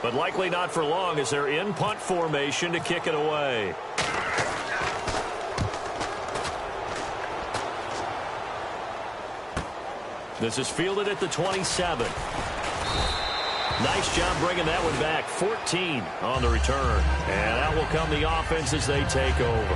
but likely not for long as they're in punt formation to kick it away. This is fielded at the 27. Nice job bringing that one back. 14 on the return. And out will come the offense as they take over.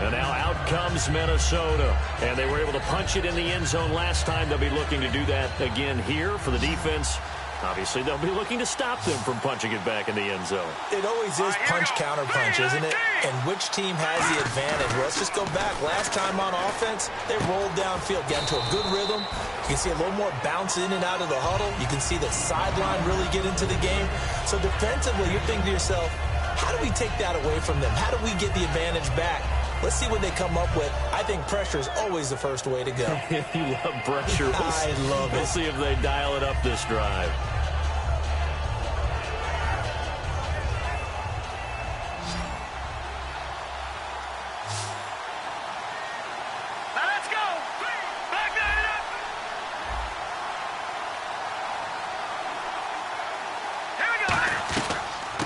And now out comes Minnesota. And they were able to punch it in the end zone last time. They'll be looking to do that again here for the defense. Obviously, they'll be looking to stop them from punching it back in the end zone. It always is punch-counter-punch, isn't it? And which team has the advantage? Well, let's just go back. Last time on offense, they rolled downfield, got into a good rhythm. You can see a little more bounce in and out of the huddle. You can see the sideline really get into the game. So defensively, you're thinking to yourself, how do we take that away from them? How do we get the advantage back? Let's see what they come up with. I think pressure is always the first way to go. You love pressure. I love it. We'll see if they dial it up this drive.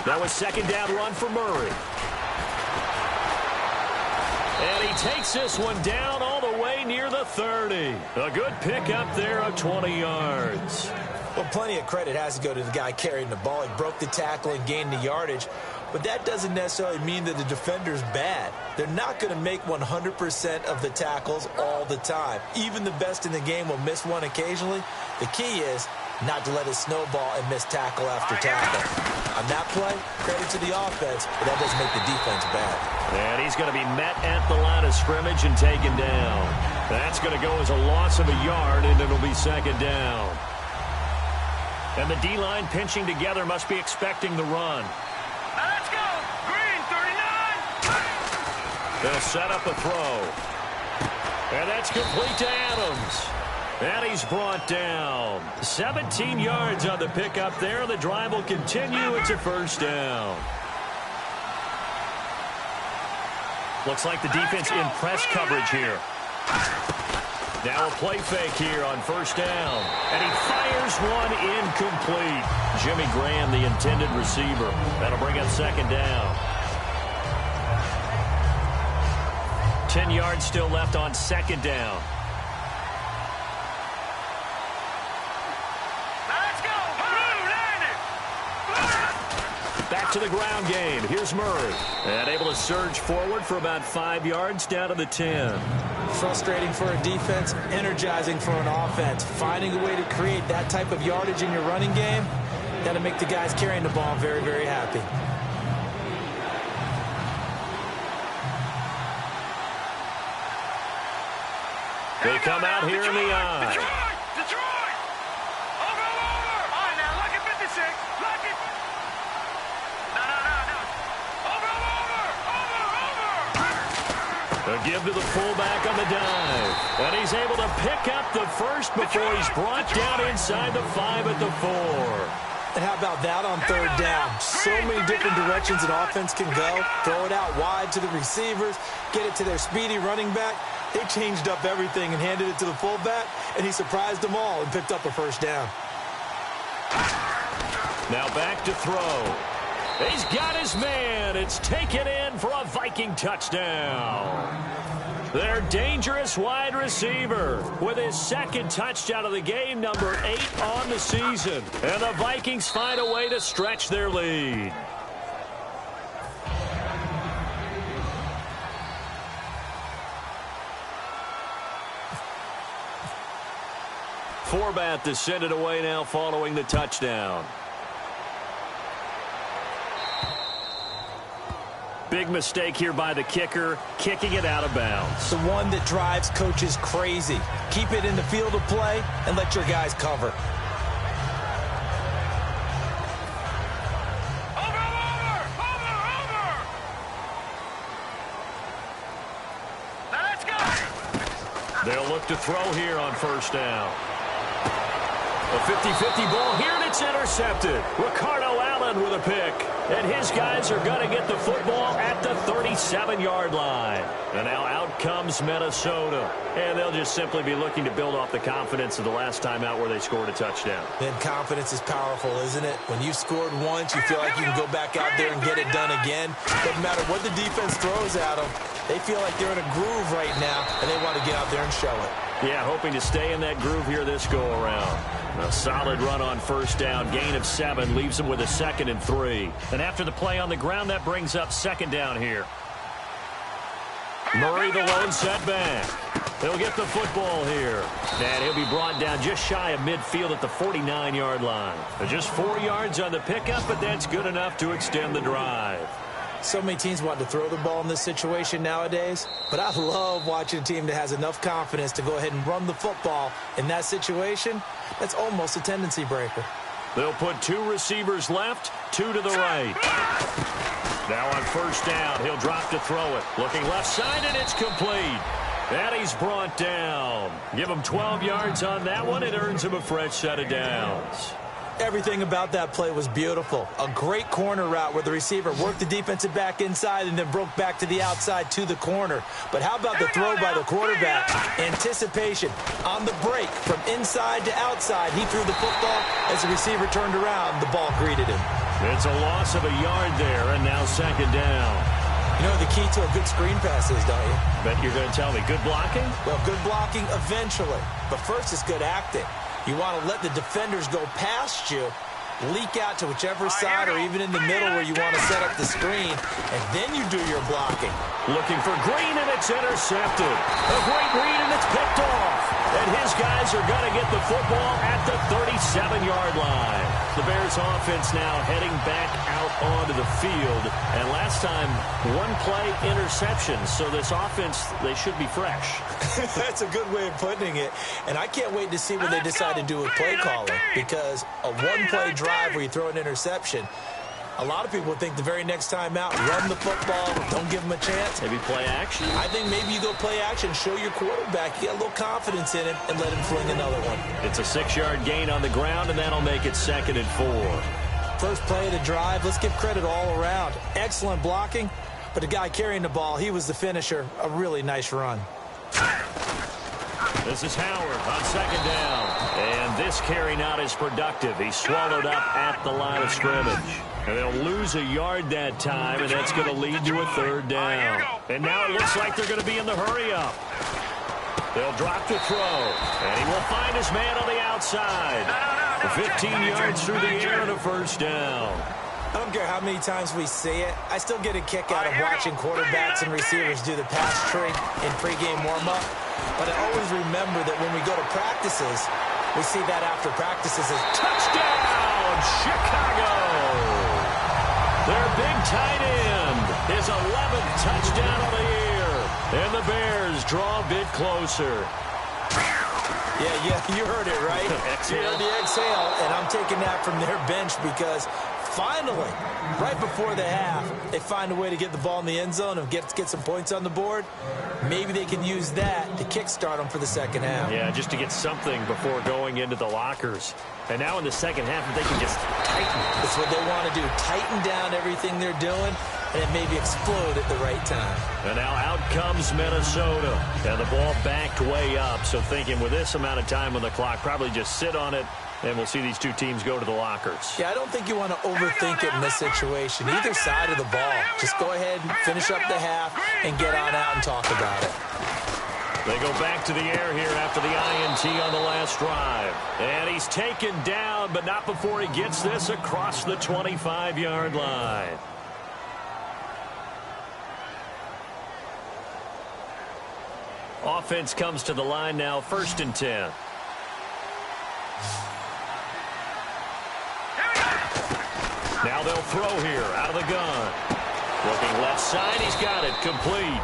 That was second down run for Murray. And he takes this one down all the way near the 30. A good pickup there of 20 yards. Well, plenty of credit has to go to the guy carrying the ball. He broke the tackle and gained the yardage. But that doesn't necessarily mean that the defender's bad. They're not going to make 100% of the tackles all the time. Even the best in the game will miss one occasionally. The key is not to let it snowball and miss tackle after tackle. On that play, credit to the offense, but that doesn't make the defense bad. And he's going to be met at the line of scrimmage and taken down. That's going to go as a loss of a yard, and it'll be second down. And the D-line pinching together must be expecting the run. Let's go! Green, 39! They'll set up a throw. And that's complete to Adams. And he's brought down. 17 yards on the pickup there. The drive will continue. It's a first down. Looks like the defense in press coverage here. Now a play fake here on first down. And he fires one incomplete. Jimmy Graham, the intended receiver. That'll bring up second down. 10 yards still left on second down. Back to the ground game. Here's Murray. And able to surge forward for about 5 yards down to the 10. Frustrating for a defense, energizing for an offense. Finding a way to create that type of yardage in your running game, that'll make the guys carrying the ball very, very happy. They come out here in the eye. Detroit! Over! All right, now, look at 56. Look at... No. Over! A give to the fullback on the dive. And he's able to pick up the first before he's brought down inside the 5 at the 4. And how about that on third down? So many different directions an offense can go. Throw it out wide to the receivers, get it to their speedy running back. They changed up everything and handed it to the fullback, and he surprised them all and picked up a first down. Now back to throw. He's got his man. It's taken in for a Viking touchdown. Their dangerous wide receiver with his second touchdown of the game, number 8 on the season. And the Vikings find a way to stretch their lead. Forbat to send it away now following the touchdown. Big mistake here by the kicker, kicking it out of bounds. The one that drives coaches crazy. Keep it in the field of play and let your guys cover. Over! Let's go! They'll look to throw here on first down. A 50-50 ball here, and it's intercepted. Ricardo Allen with a pick. And his guys are going to get the football at the 37-yard line. And now out comes Minnesota. And they'll just simply be looking to build off the confidence of the last time out where they scored a touchdown. Then confidence is powerful, isn't it? When you've scored once, you feel like you can go back out there and get it done again. Doesn't matter what the defense throws at them. They feel like they're in a groove right now, and they want to get out there and show it. Yeah, hoping to stay in that groove here this go-around. A solid run on first down. Gain of 7 leaves them with a 2nd and 3. And after the play on the ground, that brings up 2nd down here. Murray, the lone setback. He'll get the football here. And he'll be brought down just shy of midfield at the 49-yard line. Just 4 yards on the pickup, but that's good enough to extend the drive. So many teams want to throw the ball in this situation nowadays, but I love watching a team that has enough confidence to go ahead and run the football in that situation. That's almost a tendency breaker. They'll put 2 receivers left, 2 to the right. Now on first down, he'll drop to throw it. Looking left side, and it's complete. And he's brought down. Give him 12 yards on that one. It earns him a fresh set of downs. Everything about that play was beautiful. A great corner route where the receiver worked the defensive back inside and then broke back to the outside to the corner. But how about the throw by the quarterback? Anticipation on the break from inside to outside. He threw the football. As the receiver turned around, the ball greeted him. It's a loss of a yard there, and now 2nd down. You know the key to a good screen pass is, don't you? Bet you're going to tell me good blocking? Well, good blocking eventually. But first, it's good acting. You want to let the defenders go past you, leak out to whichever side or even in the middle where you want to set up the screen, and then you do your blocking. Looking for Green, and it's intercepted. A great read, and it's picked off. And his guys are going to get the football at the 37-yard line. The Bears offense now heading back out onto the field. And last time, 1 play interception. So this offense, they should be fresh. That's a good way of putting it. And I can't wait to see what they decide to do with play calling. Because a 1-play drive where you throw an interception, a lot of people think the very next time out, run the football, don't give them a chance. Maybe play action? I think maybe you go play action, show your quarterback, you got a little confidence in him, and let him fling another one. It's a 6-yard gain on the ground, and that'll make it 2nd and 4. First play of the drive, let's give credit all around. Excellent blocking, but the guy carrying the ball, he was the finisher. A really nice run. This is Howard on 2nd down. And this carry not as productive. He's swallowed up at the line of scrimmage. And they'll lose a yard that time, and that's going to lead to a 3rd down. And now it looks like they're going to be in the hurry-up. They'll drop to throw, and he will find his man on the outside. 15 yards through the air and a 1st down. I don't care how many times we see it. I still get a kick out of watching quarterbacks and receivers do the pass trick in pregame warm-up. But I always remember that when we go to practices, we see that after practices as touchdown, Chicago! Their big tight end, his 11th touchdown of the year. And the Bears draw a bit closer. Yeah, you heard it, right? You heard the exhale, and I'm taking that from their bench because finally, right before the half, they find a way to get the ball in the end zone and get some points on the board. Maybe they can use that to kickstart them for the second half. Yeah, just to get something before going into the lockers. And now in the second half, they can just tighten. That's what they want to do, tighten down everything they're doing, and then maybe explode at the right time. And now out comes Minnesota. And the ball backed way up. So thinking with this amount of time on the clock, probably just sit on it, and we'll see these two teams go to the lockers. Yeah, I don't think you want to overthink it in this situation. Either side of the ball. Just go ahead and finish up the half and get on out and talk about it. They go back to the air here after the INT on the last drive. And he's taken down, but not before he gets this across the 25-yard line. Offense comes to the line now, 1st and 10. Now they'll throw here out of the gun. Looking left side, he's got it, complete.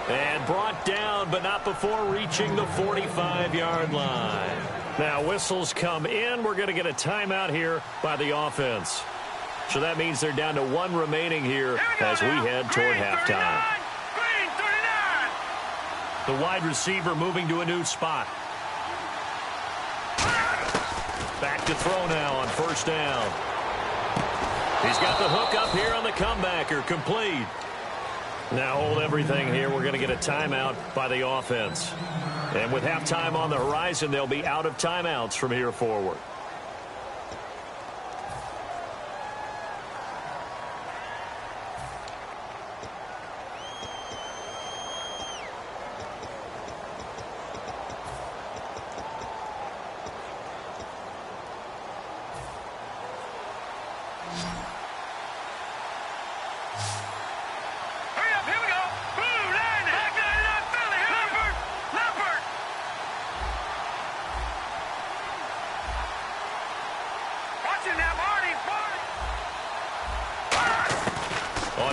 And brought down, but not before reaching the 45-yard line. Now whistles come in. We're going to get a timeout here by the offense. So that means they're down to 1 remaining here as we head toward halftime. The wide receiver moving to a new spot. Back to throw now on 1st down. He's got the hook up here on the comebacker, complete. Now hold everything here. We're going to get a timeout by the offense. And with halftime on the horizon, they'll be out of timeouts from here forward.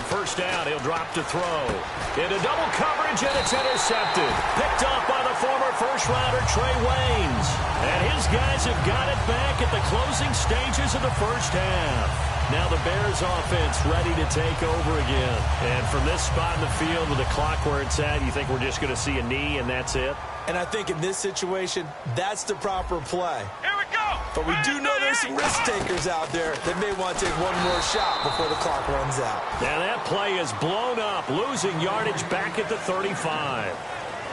First down, he'll drop to throw. Into double coverage, and it's intercepted. Picked off by the former first-rounder Trey Waynes. And his guys have got it back at the closing stages of the first half. Now the Bears offense ready to take over again. And from this spot in the field with the clock where it's at, you think we're just going to see a knee and that's it? And I think in this situation, that's the proper play. Here we go. But we do know there's some risk takers out there that may want to take one more shot before the clock runs out. Now that play is blown up, losing yardage back at the 35.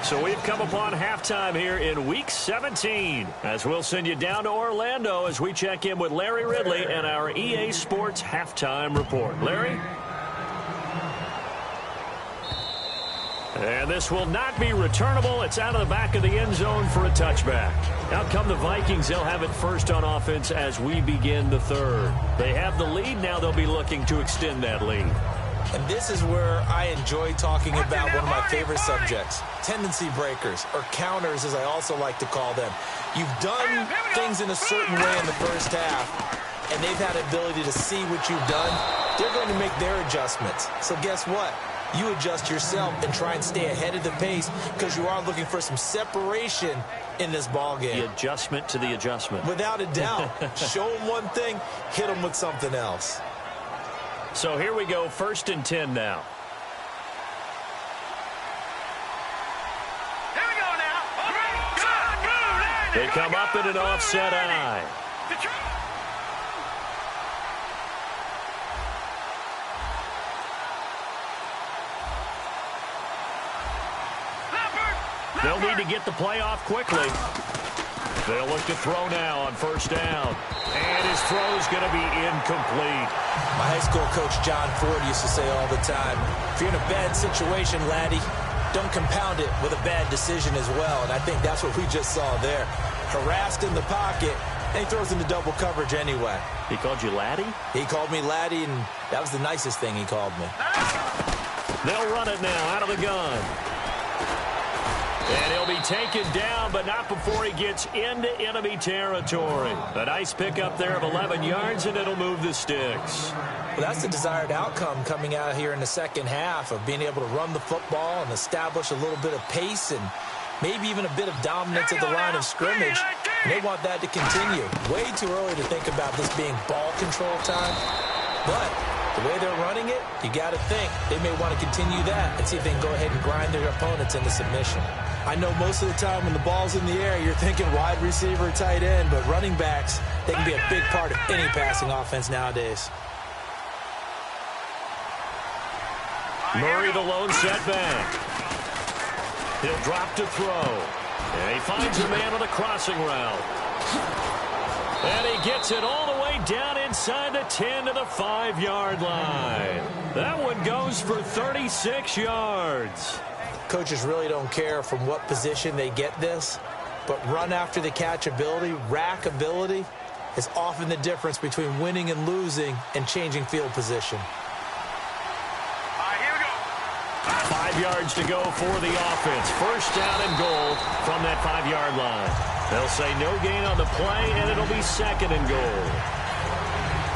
So we've come upon halftime here in Week 17, as we'll send you down to Orlando as we check in with Larry Ridley and our EA Sports Halftime Report. Larry? And this will not be returnable. It's out of the back of the end zone for a touchback. Out come the Vikings. They'll have it first on offense as we begin the third. They have the lead. Now they'll be looking to extend that lead. And this is where I enjoy talking about one of my favorite subjects, tendency breakers, or counters as I also like to call them. You've done things in a certain way in the first half, and they've had the ability to see what you've done. They're going to make their adjustments. So guess what? You adjust yourself and try and stay ahead of the pace because you are looking for some separation in this ball game. The adjustment to the adjustment. Without a doubt. Show them one thing, hit them with something else. So here we go, 1st and 10 now. Here we go now. They come up in an offset eye. They'll need to get the play off quickly. They'll look to throw now on 1st down. And his throw is going to be incomplete. My high school coach, John Ford, used to say all the time, if you're in a bad situation, laddie, don't compound it with a bad decision as well. And I think that's what we just saw there. Harassed in the pocket, and he throws into double coverage anyway. He called you laddie? He called me laddie, and that was the nicest thing he called me. They'll run it now out of the gun. And he'll be taken down, but not before he gets into enemy territory. A nice pickup there of 11 yards, and it'll move the sticks. Well, that's the desired outcome coming out here in the second half of being able to run the football and establish a little bit of pace and maybe even a bit of dominance at the line of scrimmage. And they want that to continue. Way too early to think about this being ball control time. But the way they're running it, you got to think they may want to continue that and see if they can go ahead and grind their opponents into submission. I know most of the time when the ball's in the air, you're thinking wide receiver, tight end, but running backs, they can be a big part of any passing offense nowadays. Murray the lone setback. He'll drop to throw. And he finds a man on the crossing route. And he gets it all the way down inside the 10 to the 5-yard line. That one goes for 36 yards. Coaches really don't care from what position they get this, but run after the catch ability, rack ability, is often the difference between winning and losing and changing field position. All right, here we go. 5 yards to go for the offense. 1st down and goal from that 5-yard line. They'll say no gain on the play, and it'll be 2nd and goal.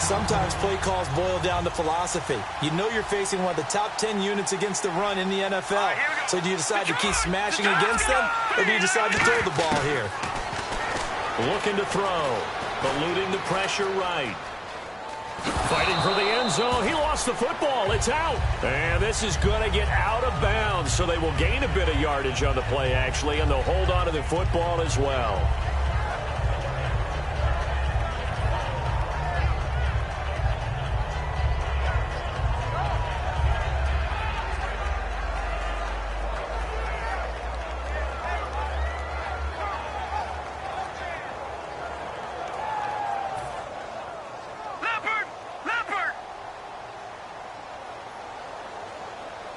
Sometimes play calls boil down to philosophy. You know you're facing one of the top 10 units against the run in the NFL. So do you decide to keep smashing against them, or do you decide to throw the ball here? Looking to throw, eluding the pressure right. Fighting for the end zone. He lost the football. It's out. And this is going to get out of bounds, so they will gain a bit of yardage on the play, actually, and they'll hold on to the football as well.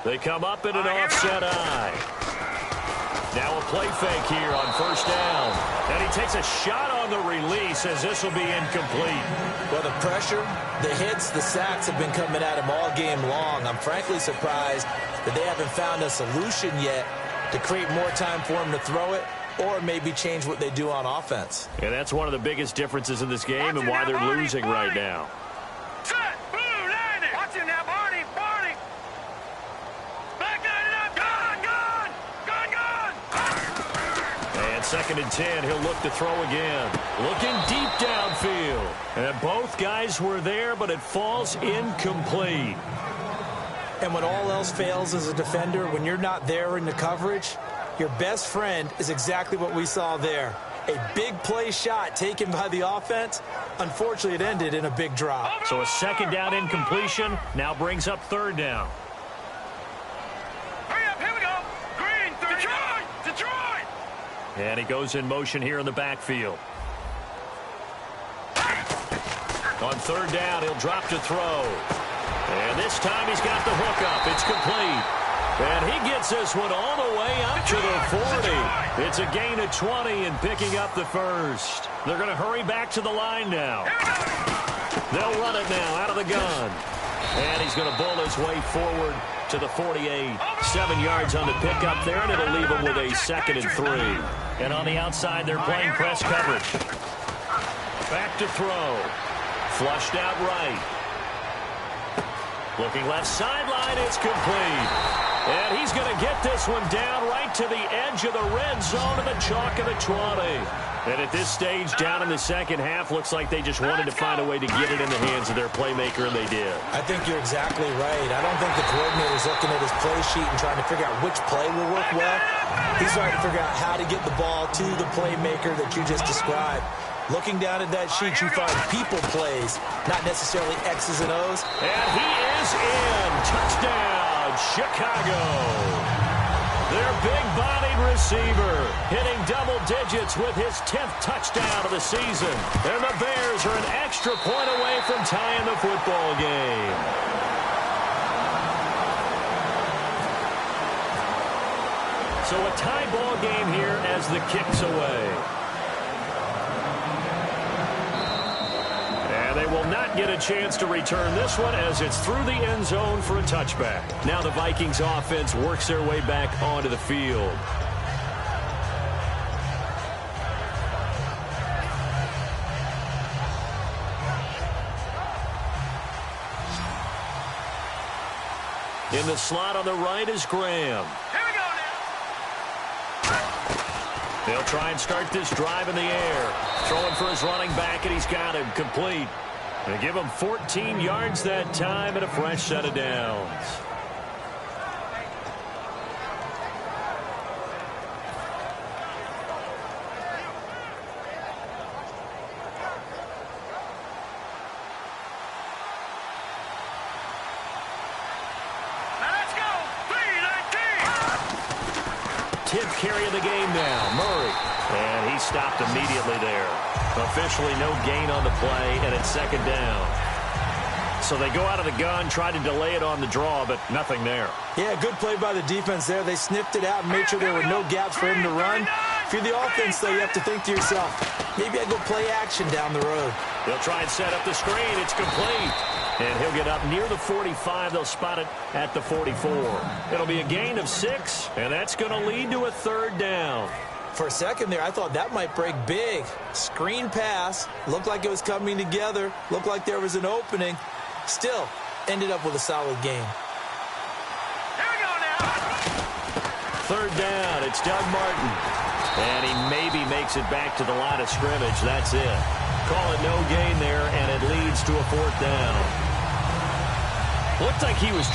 They come up in an offset eye. Now a play fake here on first down. And he takes a shot on the release as this will be incomplete. Well, the pressure, the hits, the sacks have been coming at him all game long. I'm frankly surprised that they haven't found a solution yet to create more time for him to throw it or maybe change what they do on offense. And that's one of the biggest differences in this game and why they're losing right now. Set. Blue landing. Watch him now, Barney. Barney. Back up. Gun. And 2nd and 10, he'll look to throw again. Looking deep downfield. And both guys were there, but it falls incomplete. And when all else fails as a defender, when you're not there in the coverage, your best friend is exactly what we saw there. A big play shot taken by the offense. Unfortunately, it ended in a big drop. So a 2nd down incompletion now brings up 3rd down. Hurry up, here we go. Green, Detroit. And he goes in motion here in the backfield. On 3rd down, he'll drop to throw. And this time he's got the hook up. It's complete. And he gets this one all the way up to the 40. It's a gain of 20 and picking up the first. They're going to hurry back to the line now. They'll run it now out of the gun. And he's going to bull his way forward to the 48. 7 yards on the pickup there, and it'll leave him with a 2nd and 3. And on the outside, they're playing press coverage. Back to throw. Flushed out right. Looking left sideline, it's complete. And he's going to get this one down right to the edge of the red zone of the chalk of the 20. And at this stage, down in the second half, looks like they just wanted to find a way to get it in the hands of their playmaker, and they did. I think you're exactly right. I don't think the coordinator's looking at his play sheet and trying to figure out which play will work well. He's trying to figure out how to get the ball to the playmaker that you just described. Looking down at that sheet, you find people plays, not necessarily X's and O's. And he is in. Touchdown, Chicago. Their big-bodied receiver hitting double digits with his 10th touchdown of the season. And the Bears are an extra point away from tying the football game. So a tie ball game here as the kick's away. They will not get a chance to return this one as it's through the end zone for a touchback. Now the Vikings offense works their way back onto the field. In the slot on the right is Graham. Here we go now. They'll try and start this drive in the air. Throwing for his running back, and he's got him complete. They give him 14 yards that time and a fresh set of downs. Now let's go. 3-19. 10th carry of the game now, Murray. And he stopped immediately there. Officially no gain on the play, and it's 2nd down. So they go out of the gun, try to delay it on the draw, but nothing there. Yeah, good play by the defense there. They sniffed it out and made sure there were no gaps for him to run. If you're the offense, though, you have to think to yourself, maybe I go play action down the road. They'll try and set up the screen. It's complete. And he'll get up near the 45. They'll spot it at the 44. It'll be a gain of 6, and that's going to lead to a 3rd down. For a second there, I thought that might break big. Screen pass. Looked like it was coming together. Looked like there was an opening. Still, ended up with a solid game. Here we go now. 3rd down. It's Doug Martin. And he maybe makes it back to the line of scrimmage. That's it. Call it no gain there, and it leads to a 4th down. Looked like he was...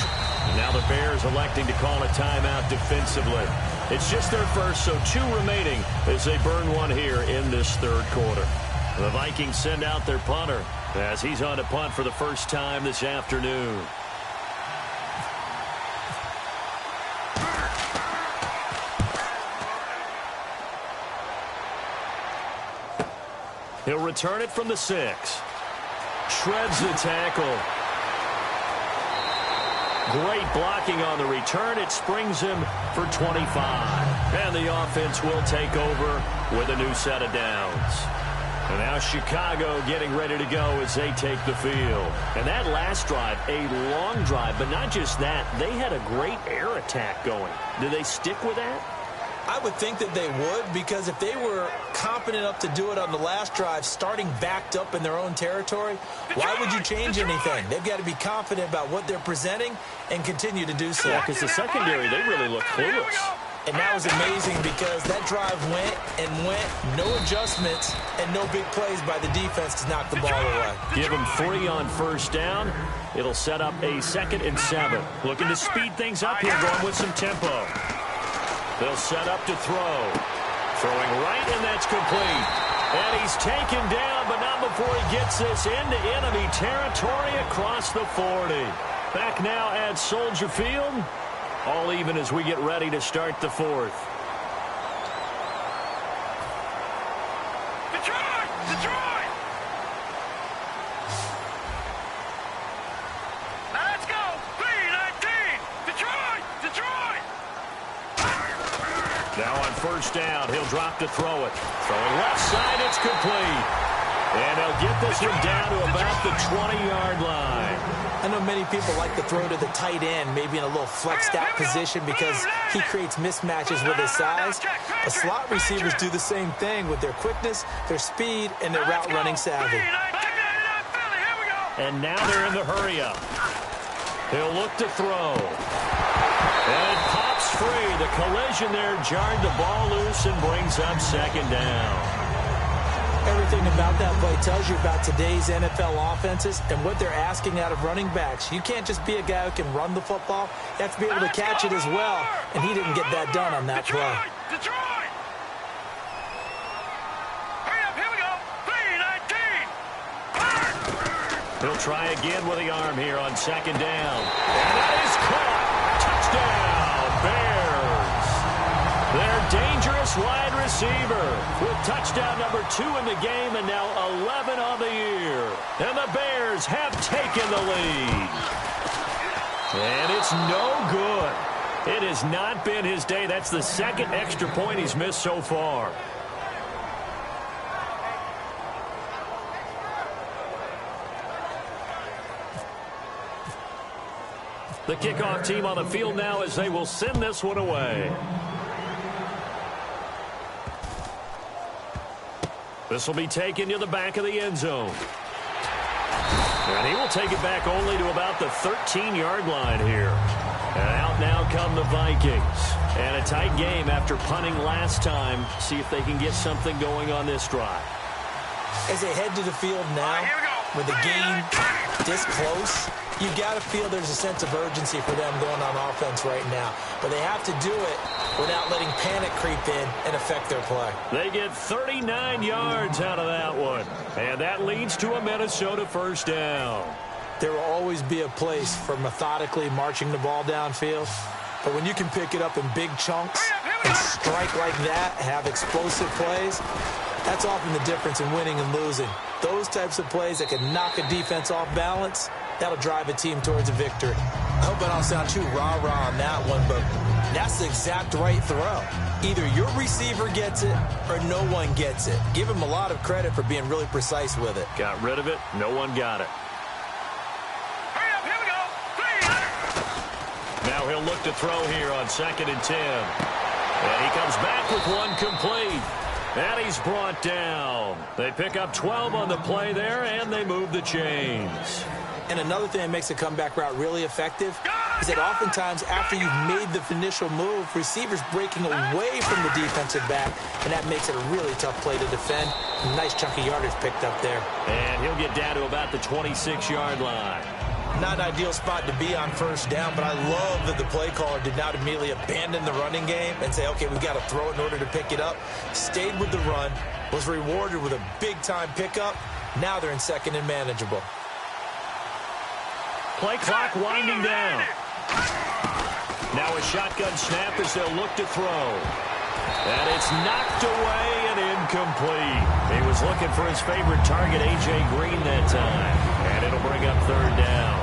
Now the Bears electing to call a timeout defensively. It's just their first, so 2 remaining as they burn one here in this 3rd quarter. The Vikings send out their punter as he's on to punt for the first time this afternoon. He'll return it from the 6. Shreds the tackle. Great blocking on the return. It springs him for 25. And the offense will take over with a new set of downs. And now Chicago getting ready to go as they take the field. And that last drive, a long drive, but not just that. They had a great air attack going. Do they stick with that? I would think that they would, because if they were confident enough to do it on the last drive, starting backed up in their own territory, why would you change anything? They've got to be confident about what they're presenting and continue to do so. Yeah, because the secondary, they really look clueless. And that was amazing because that drive went and went, no adjustments, and no big plays by the defense to knock the ball away. Give them 3 on first down. It'll set up a 2nd and 7. Looking to speed things up here, going with some tempo. They'll set up to throw. Throwing right, and that's complete. And he's taken down, but not before he gets this into enemy territory across the 40. Back now at Soldier Field. All even as we get ready to start the 4th. Detroit! Detroit! Now let's go! 3-19! Detroit! Detroit! Now on first down, he'll drop to throw it. Throwing left side, it's complete. And they'll get this one down to about the 20-yard line. I know many people like to throw to the tight end, maybe in a little flexed out position because he creates mismatches with his size. The slot receivers do the same thing with their quickness, their speed, and their route running savvy. And now they're in the hurry-up. He'll look to throw. And it pops free. The collision there jarred the ball loose and brings up 2nd down. Everything about that play tells you about today's NFL offenses and what they're asking out of running backs. You can't just be a guy who can run the football. You have to be able to catch it as well, and he didn't get that done on that play. Detroit! Hurry up, here we go! 3-19! He'll try again with the arm here on 2nd down. And that is caught. Touchdown, Bears. Their dangerous wide receiver with touchdown number 2 in the game and now 11 on the year. And the Bears have taken the lead. And it's no good. It has not been his day. That's the 2nd extra point he's missed so far. The kickoff team on the field now as they will send this one away. This will be taken to the back of the end zone. And he will take it back only to about the 13-yard line here. And out now come the Vikings. And a tight game after punting last time. See if they can get something going on this drive. As they head to the field now, with the game this close, you got to feel there's a sense of urgency for them going on offense right now. But they have to do it without letting panic creep in and affect their play. They get 39 yards out of that one. And that leads to a Minnesota first down. There will always be a place for methodically marching the ball downfield. But when you can pick it up in big chunks and strike like that, have explosive plays, that's often the difference in winning and losing. Those types of plays that can knock a defense off balance, that'll drive a team towards a victory. I hope I don't sound too rah-rah on that one, but that's the exact right throw. Either your receiver gets it or no one gets it. Give him a lot of credit for being really precise with it. Got rid of it. No one got it. Hurry up, here we go! Now he'll look to throw here on 2nd and 10. And he comes back with one complete. And he's brought down. They pick up 12 on the play there, and they move the chains. And another thing that makes a comeback route really effective is that oftentimes after you've made the initial move, receivers breaking away from the defensive back, and that makes it a really tough play to defend. A nice chunk of yardage picked up there. And he'll get down to about the 26-yard line. Not an ideal spot to be on first down, but I love that the play caller did not immediately abandon the running game and say, okay, we've got to throw it in order to pick it up. Stayed with the run, was rewarded with a big-time pickup. Now they're in 2nd and manageable. Play clock winding down. Now a shotgun snap as they'll look to throw. And it's knocked away and incomplete. He was looking for his favorite target, A.J. Green, that time. And it'll bring up 3rd down.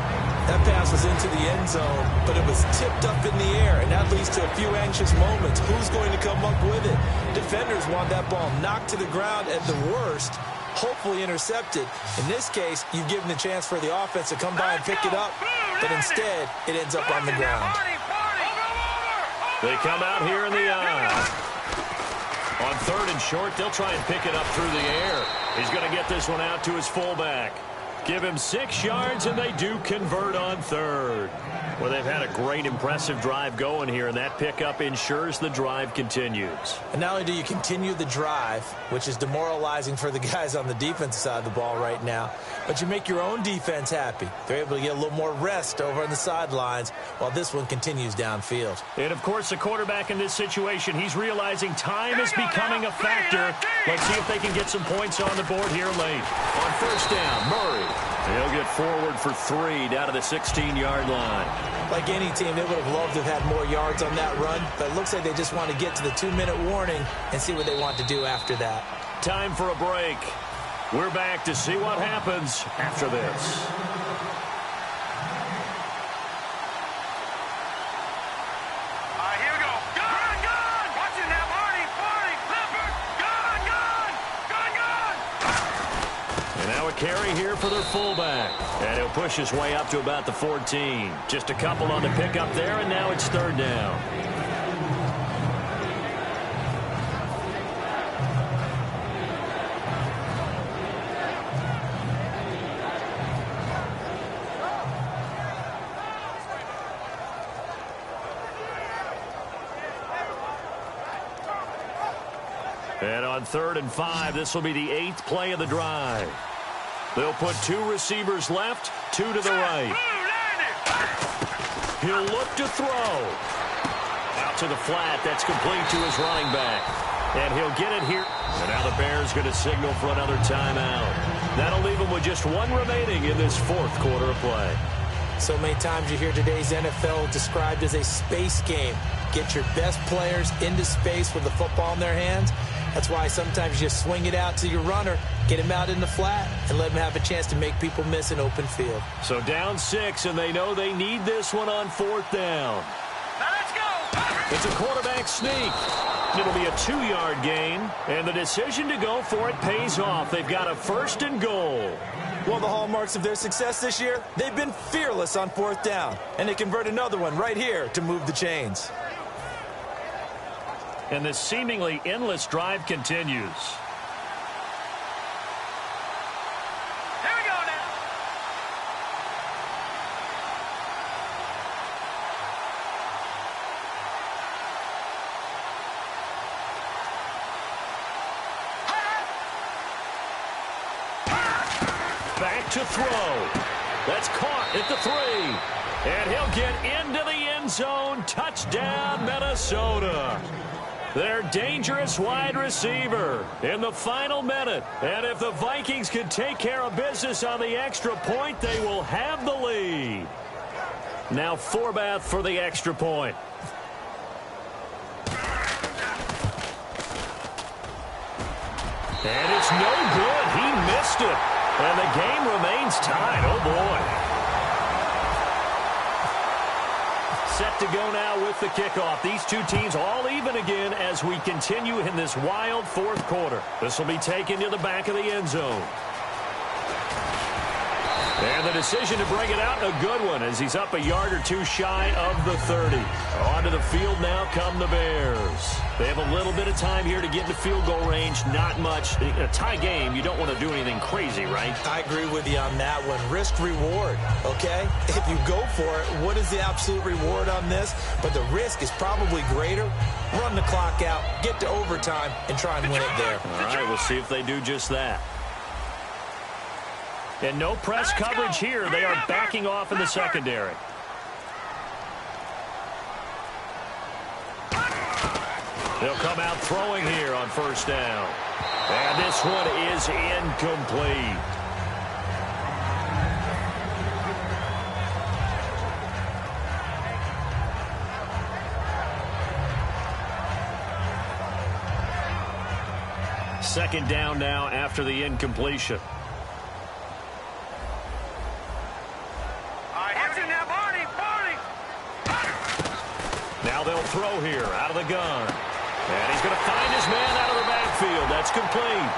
That pass was into the end zone, but it was tipped up in the air, and that leads to a few anxious moments. Who's going to come up with it? Defenders want that ball knocked to the ground at the worst, hopefully intercepted. In this case, you've given the chance for the offense to come by and pick it up, but instead, it ends up on the ground. They come out here in the eye. On 3rd and short, they'll try and pick it up through the air. He's going to get this one out to his fullback. Give him 6 yards, and they do convert on 3rd. Well, they've had a great, impressive drive going here, and that pickup ensures the drive continues. And not only do you continue the drive, which is demoralizing for the guys on the defensive side of the ball right now, but you make your own defense happy. They're able to get a little more rest over on the sidelines while this one continues downfield. And, of course, the quarterback in this situation, he's realizing time is becoming a factor. Let's see if they can get some points on the board here late. On 1st down, Murray. He'll get forward for 3 down to the 16-yard line. Like any team, they would have loved to have had more yards on that run, but it looks like they just want to get to the 2-minute warning and see what they want to do after that. Time for a break. We're back to see what happens after this. Here we go. Gun, gun! Watch it now, Barney, Clifford! Gun! And now a carry here for their fullback. And he'll push his way up to about the 14. Just a couple on the pickup there, and now it's 3rd down. And on 3rd and 5, this will be the 8th play of the drive. They'll put 2 receivers left, 2 to the right. He'll look to throw. Out to the flat. That's complete to his running back. And he'll get it here. And now the Bears going to signal for another timeout. That'll leave them with just 1 remaining in this 4th quarter of play. So many times you hear today's NFL described as a space game. Get your best players into space with the football in their hands. That's why sometimes you just swing it out to your runner, get him out in the flat, and let him have a chance to make people miss an open field. So down 6, and they know they need this one on 4th down. Now let's go! It's a quarterback sneak. It'll be a 2-yard gain, and the decision to go for it pays off. They've got a 1st and goal. One of the hallmarks of their success this year, they've been fearless on 4th down, and they convert another one right here to move the chains. And this seemingly endless drive continues. Here we go now. Back to throw. That's caught at the 3. And he'll get into the end zone. Touchdown, Minnesota. Their dangerous wide receiver in the final minute. And if the Vikings can take care of business on the extra point, they will have the lead. Now Forbath for the extra point. And it's no good. He missed it. And the game remains tied. Oh, boy. Set to go now with the kickoff. These two teams all even again as we continue in this wild 4th quarter. This will be taken to the back of the end zone. And the decision to bring it out, a good one, as he's up a yard or 2 shy of the 30. Onto the field now come the Bears. They have a little bit of time here to get in the field goal range. Not much. In a tie game, you don't want to do anything crazy, right? I agree with you on that one. Risk reward, okay? If you go for it, what is the absolute reward on this? But the risk is probably greater. Run the clock out, get to overtime, and try and win it there. All right, we'll see if they do just that. And no press coverage here. They are backing off in the secondary. They'll come out throwing here on 1st down. And this one is incomplete. Second down now after the incompletion. Watch it Now they'll throw here out of the gun. And he's going to find his man out of the backfield. That's complete.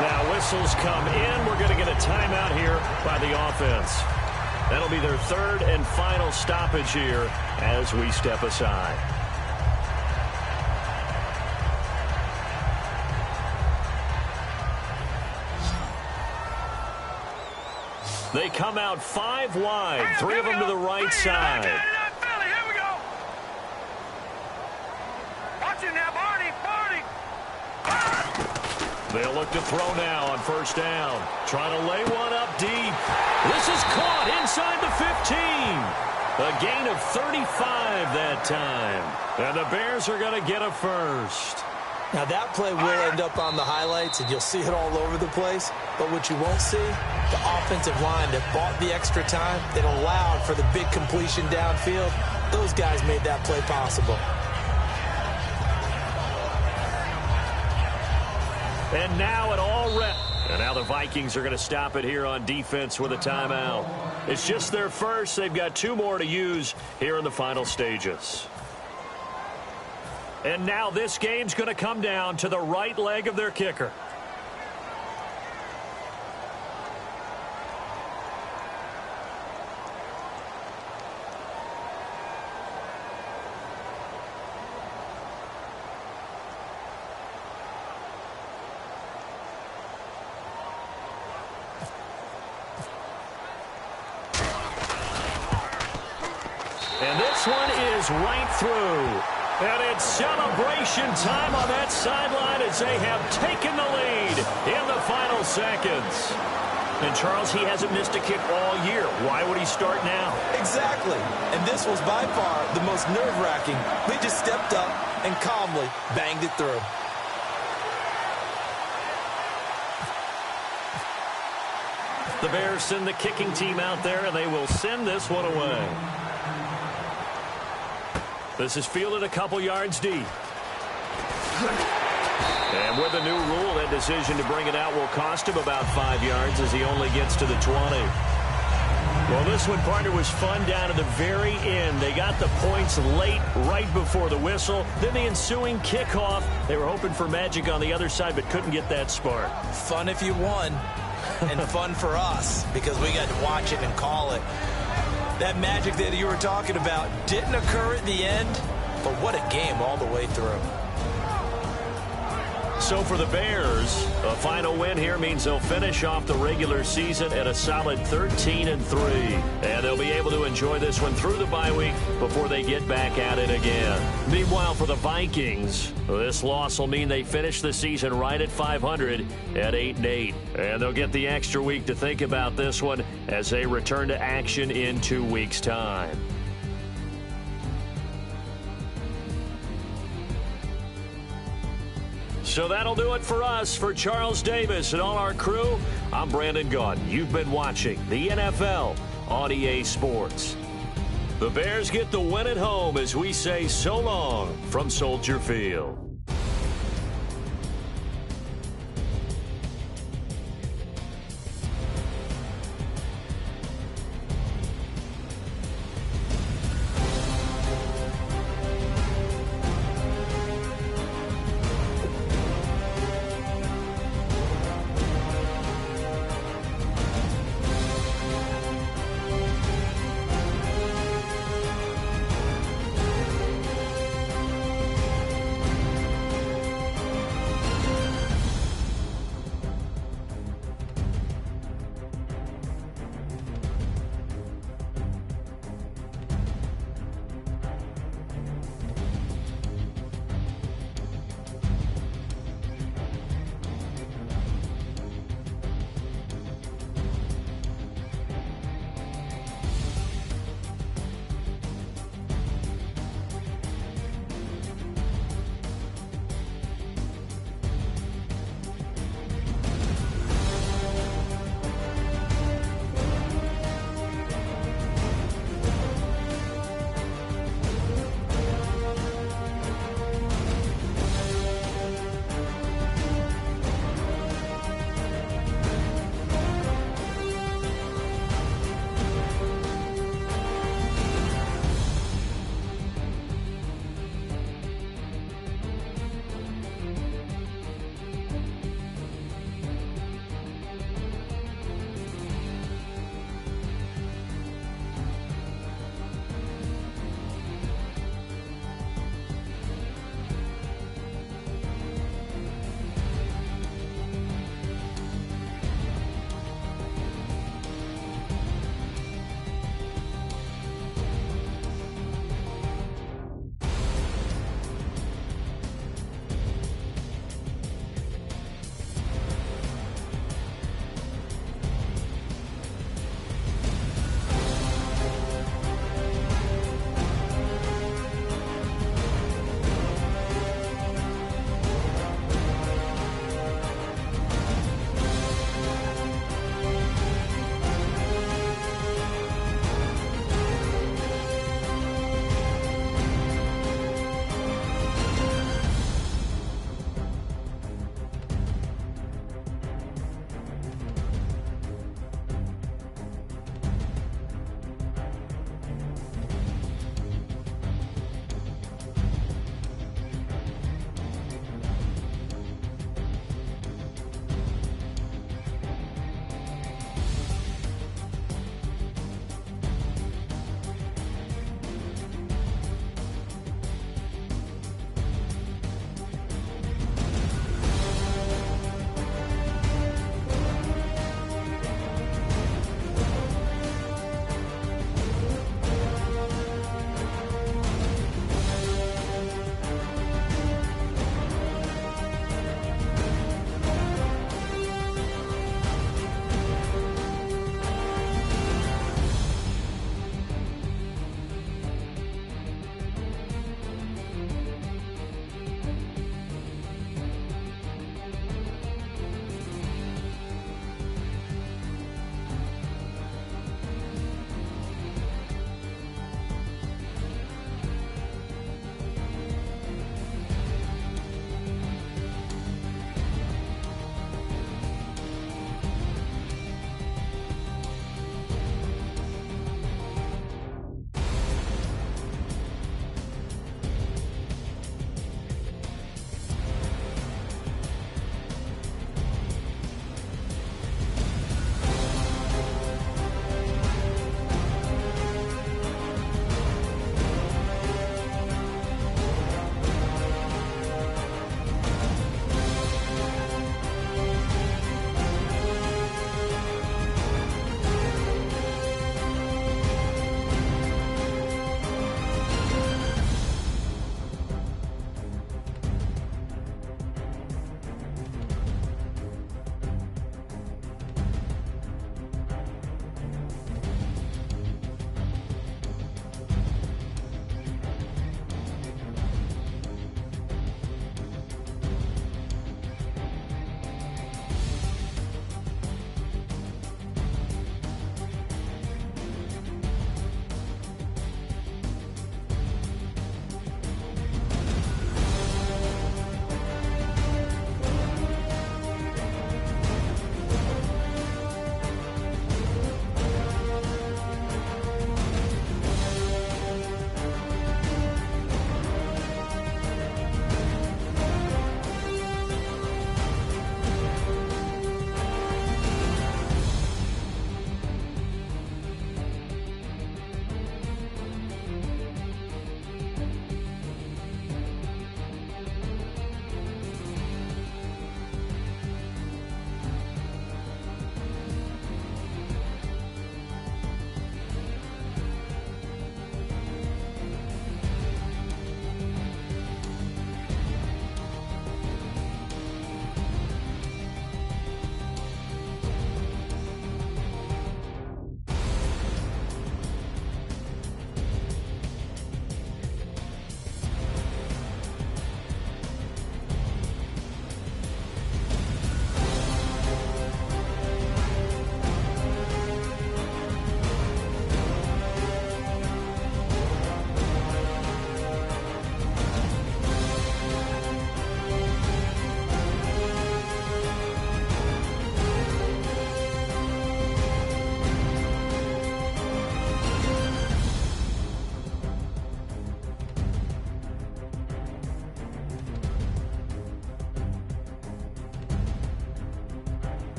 Now whistles come in. We're going to get a timeout here by the offense. That'll be their third and final stoppage here as we step aside. They come out 5 wide, 3 of them to the right side. Here we go. Watch it now, Barney. They'll look to throw now on first down. Trying to lay one up deep. This is caught inside the 15. A gain of 35 that time. And the Bears are going to get a first. Now that play will end up on the highlights, and you'll see it all over the place. But what you won't see, the offensive line that bought the extra time, that allowed for the big completion downfield, those guys made that play possible. And now it all ready. And now the Vikings are going to stop it here on defense with a timeout. It's just their first. They've got 2 more to use here in the final stages. And now this game's going to come down to the right leg of their kicker. And this one is right through. And it's celebration time on that sideline as they have taken the lead in the final seconds. And Charles, he hasn't missed a kick all year. Why would he start now? Exactly. And this was by far the most nerve-wracking. They just stepped up and calmly banged it through. The Bears send the kicking team out there, and they will send this one away. This is fielded a couple yards deep. And with the new rule, that decision to bring it out will cost him about 5 yards as he only gets to the 20. Well, this one, partner, was fun down to the very end. They got the points late, right before the whistle. Then the ensuing kickoff. They were hoping for magic on the other side, but couldn't get that spark. Fun if you won, and fun for us because we got to watch it and call it. That magic that you were talking about didn't occur at the end, but what a game all the way through. So for the Bears, a final win here means they'll finish off the regular season at a solid 13-3. And they'll be able to enjoy this one through the bye week before they get back at it again. Meanwhile, for the Vikings, this loss will mean they finish the season right at 500 at 8-8. And they'll get the extra week to think about this one as they return to action in 2 weeks' time. So that'll do it for us. For Charles Davis and all our crew, I'm Brandon Gaudin. You've been watching the NFL on EA Sports. The Bears get the win at home as we say so long from Soldier Field.